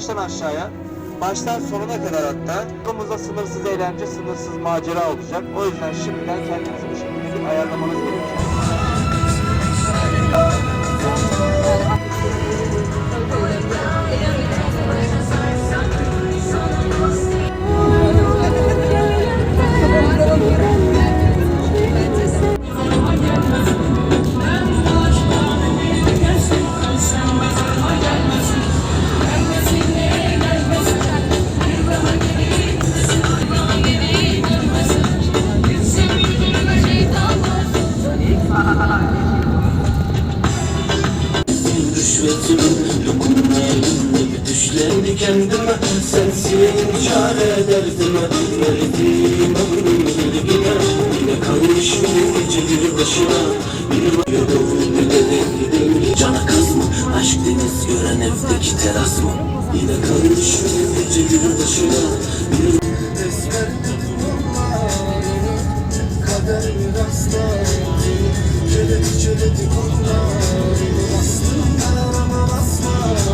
baştan aşağıya, baştan sonuna kadar hatta. Yolumuzda sınırsız eğlence, sınırsız macera olacak. O yüzden şimdiden kendinizi bu şekilde bir ayarlamanız gerekiyor. Düşlendi kendime, sensin çare derdime. Verdiğim ömrüm ilgine, yine kalmışım gece bir başına. Bir yolunu dedim, cana kız mı? Aşk deniz gören evdeki teras mı? Yine kalmışım gece bir başına. Bir esmer tutulmalar, kader bir rastladı. Çeledi kurlar, bastım arama basmadı.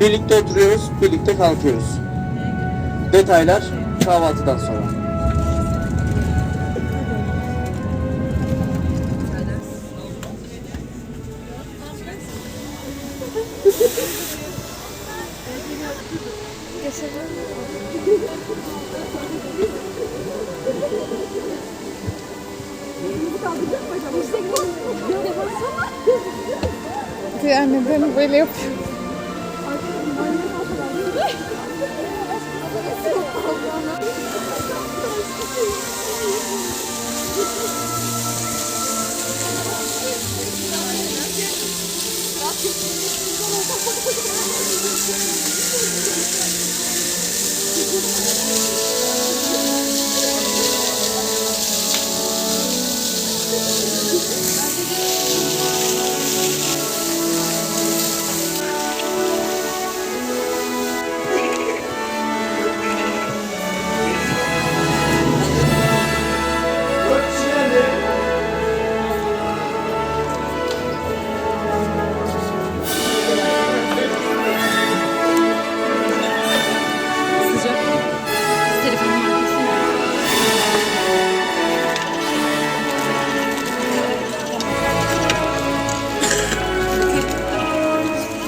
Birlikte oturuyoruz, birlikte kalkıyoruz. Detaylar kahvaltıdan sonra. Yani ben böyle yapıyorum.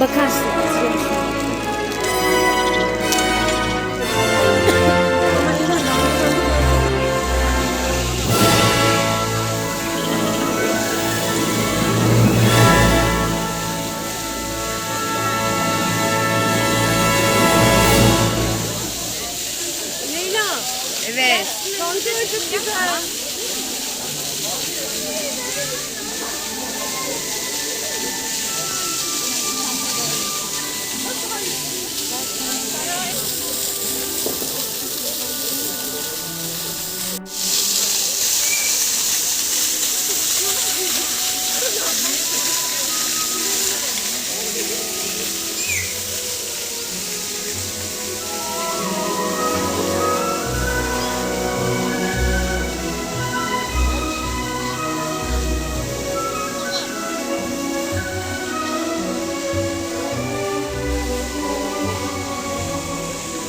Bakarsın. Leyla. Evet. Sonucu çok güzel.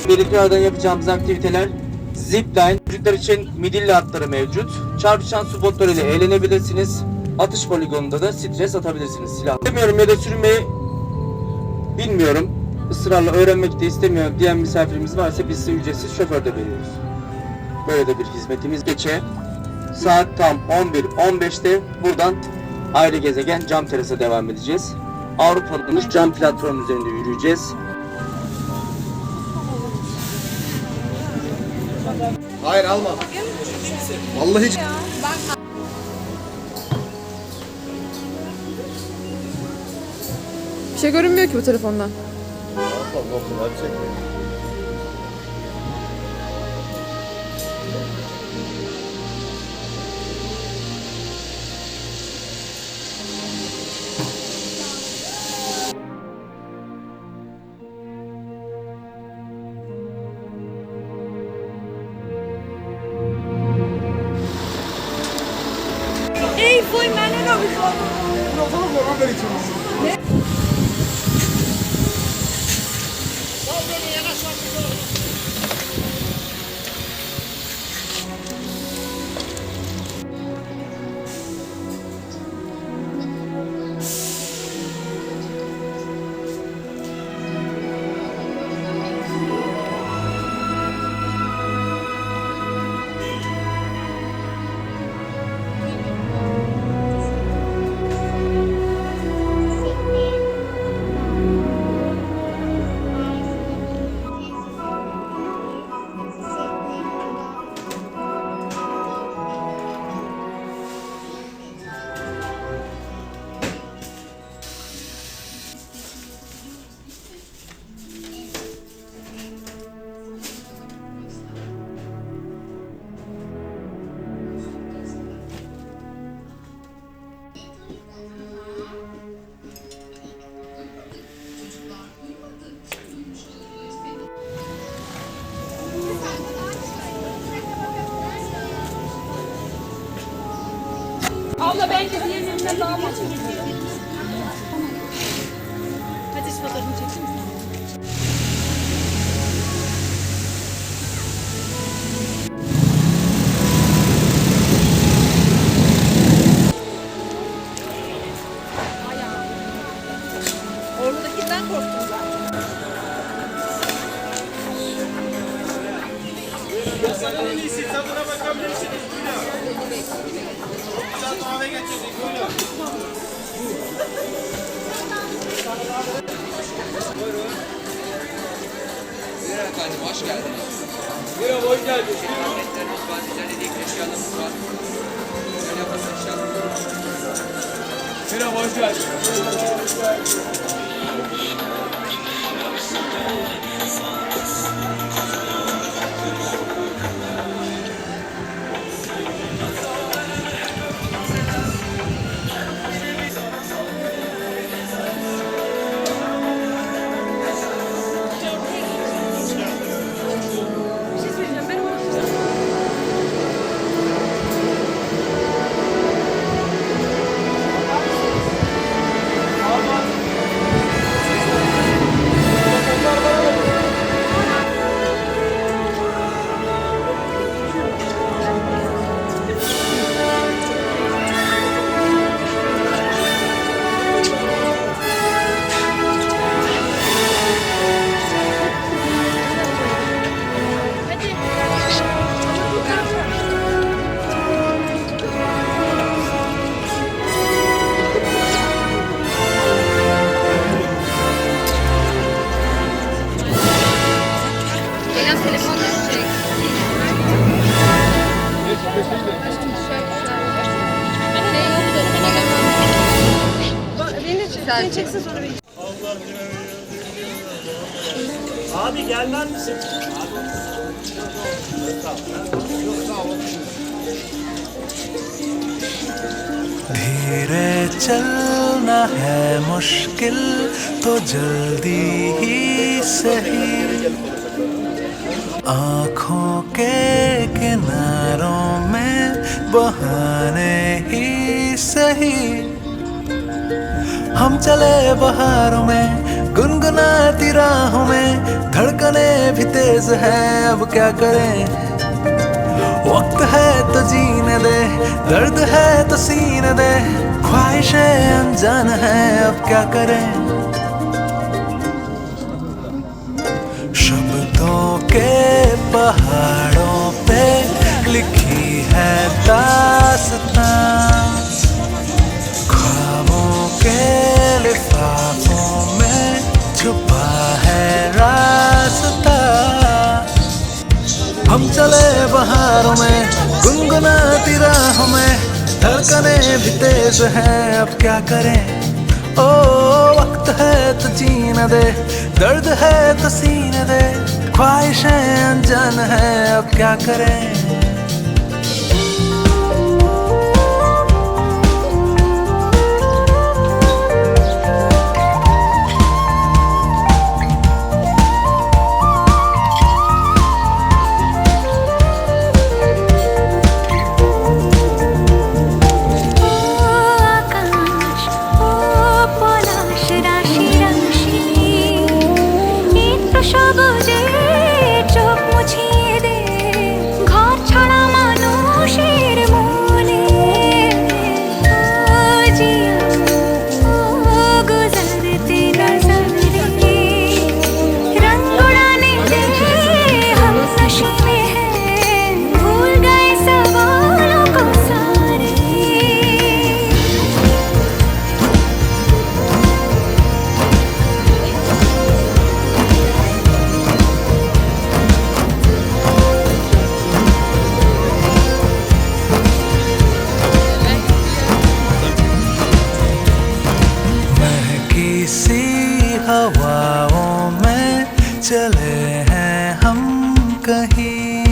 Birlikte yapacağımız aktiviteler zipline, çocuklar için midilli atları mevcut. Çarpışan su botları ile eğlenebilirsiniz. Atış poligonunda da stres atabilirsiniz silah. Bilmiyorum ya da sürmeyi bilmiyorum. Israrla öğrenmek de istemiyorum diyen misafirimiz varsa biz size ücretsiz şoför de veriyoruz. Böyle de bir hizmetimiz. Geçe saat tam 11:15'te buradan Aile Gezegen Cam Teras'a devam edeceğiz. Avrupa'nın cam platform üzerinde yürüyeceğiz. Hayır alma. Vallahi hiç. Bir şey görünmüyor ki bu telefondan. Ey, foi meine Nummer. Abla bence diğerlerinden daha mantıklı. Hadi fotoğrafını çeksin mi? Oradakinden korktum zaten. Sen en iyisi tadına bakabilirsiniz. Güzel kahve geçecek. Buyurun efendim, hoş geldiniz. Merhaba, hoş geldiniz. Kıyafetlerimiz var, düzenlediği eşyalarımız var. Şöyle yapalım inşallah. Merhaba, hoş geldiniz. Bir şey söyleyeceğim. Ben onu Beyaz telefon düşecek. Beni çeksin sonra beni. Abi gelmez misin? धीरे चलना है मुश्किल तो जल्दी ही सही आँखों के किनारों में बहाने ही सही हम चले बहारों में गुनगुनाती राहों में धड़कने भी तेज है अब क्या करें वक्त है तो जीने दे दर्द है तो सीने दे ख्वाहिशें अनजान है अब क्या करें शब्दों के पहाड़ों पे लिखी है दास्तां ख्वाबों के लिफाफों में छुपा है रास्ता हम चले बहारों में गुनगुनाती राहों में धड़कने भी तेज हैं अब क्या करें ओ वक्त है तो जीने दे दर्द है तो सीने दे ख्वाहिशें अनजान है अब क्या करें সবুজের हवाओं में चले हैं हम कहीं,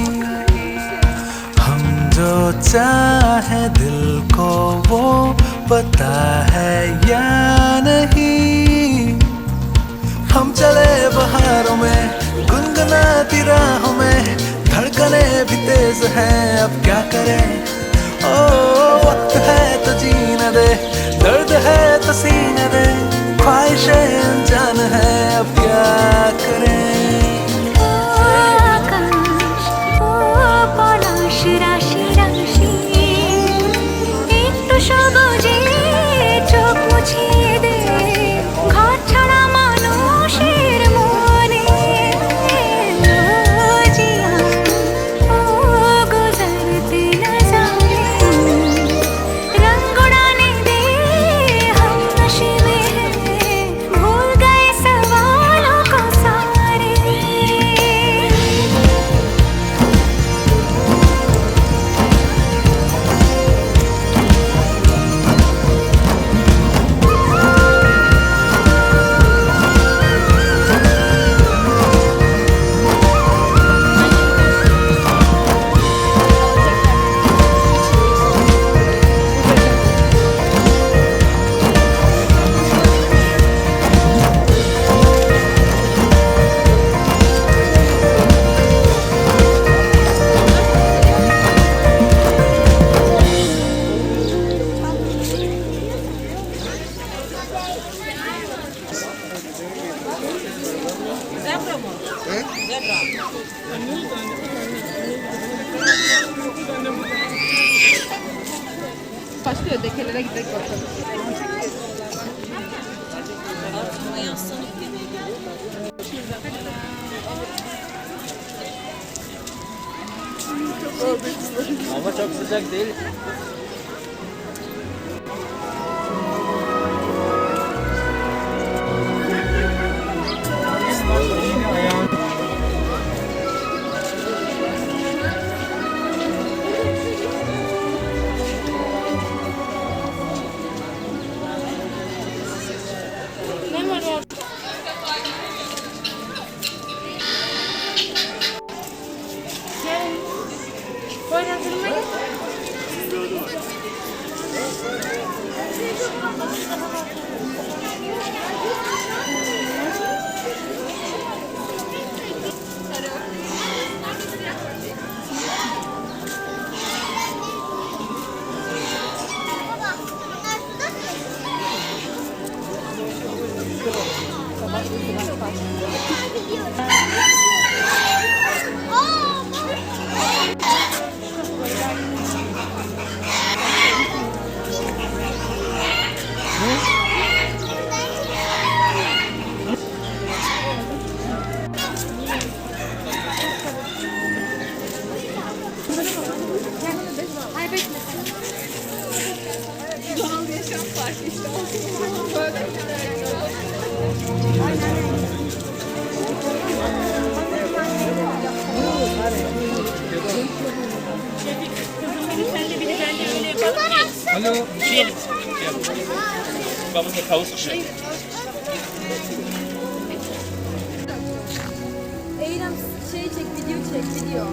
हम जो चाहे दिल को वो पता है या नहीं। हम चले बहारों में गुनगुनाती राहों में, धड़कने भी तेज हैं अब क्या करें। ओ वक्त है तो जीने दे, दर्द है तो सीने दे, ख्वाहिशें अनजान है अब क्या करें। आकाश ओ পলাশ রাশি রাশি, একটু সবুজে চোখ মুছিয়ে দে ঘর ছাড়া মানুষের মনে। ও জিয়া ও गुजरते नजारे, रंग उड़ाने दे हम नशे में हैं, भूल गए सवालों को सारे। Başlıyor dekelere gidelim bakalım. Hava çok sıcak değil. Ne var orada? Gel. Buyurun durma gel. Ay bekle. Doğal yaşam farkı işte. Böyle. Alo. Yiyelim. Babamın tavuk kuşu. Eylem şey çek, video çek, video.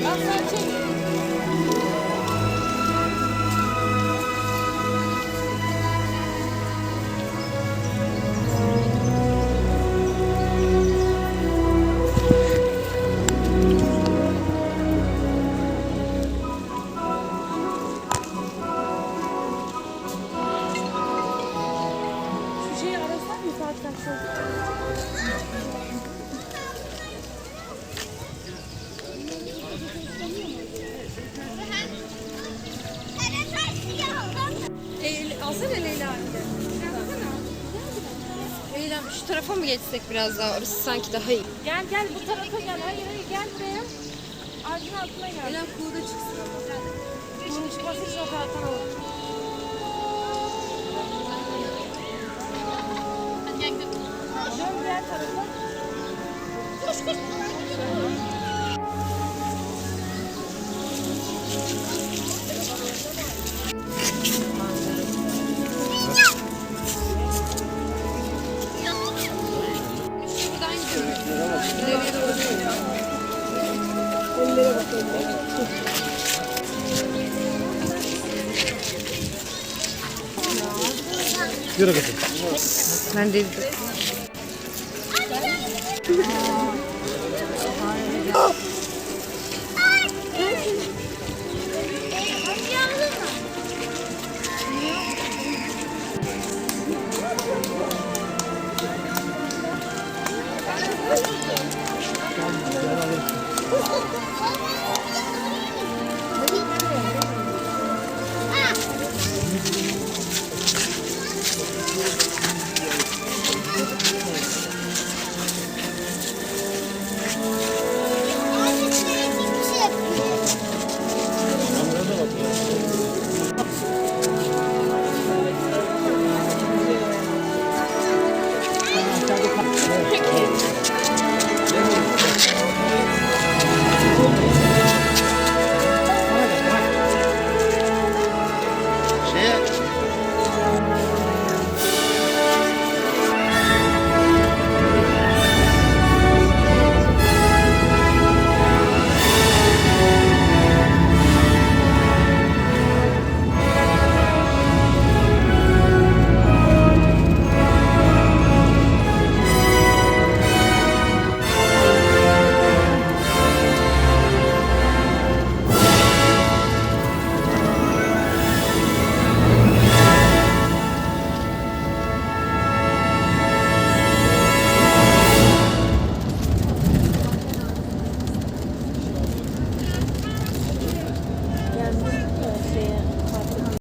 Bak sen çek. Şu şeyi arasan mı saat kaçta? Alsana Leyla abi. Eylem şu tarafa mı geçsek biraz daha? Orası sanki daha iyi. Gel gel bu tarafa gel. Hayır hayır gel buraya. Ağacın altına gel. Eylem kuğu da çıksın ama. Bunun çıkması için o taraftan olur. Dön diğer tarafa. Koş koş. Yürü kızım. Ben de Oh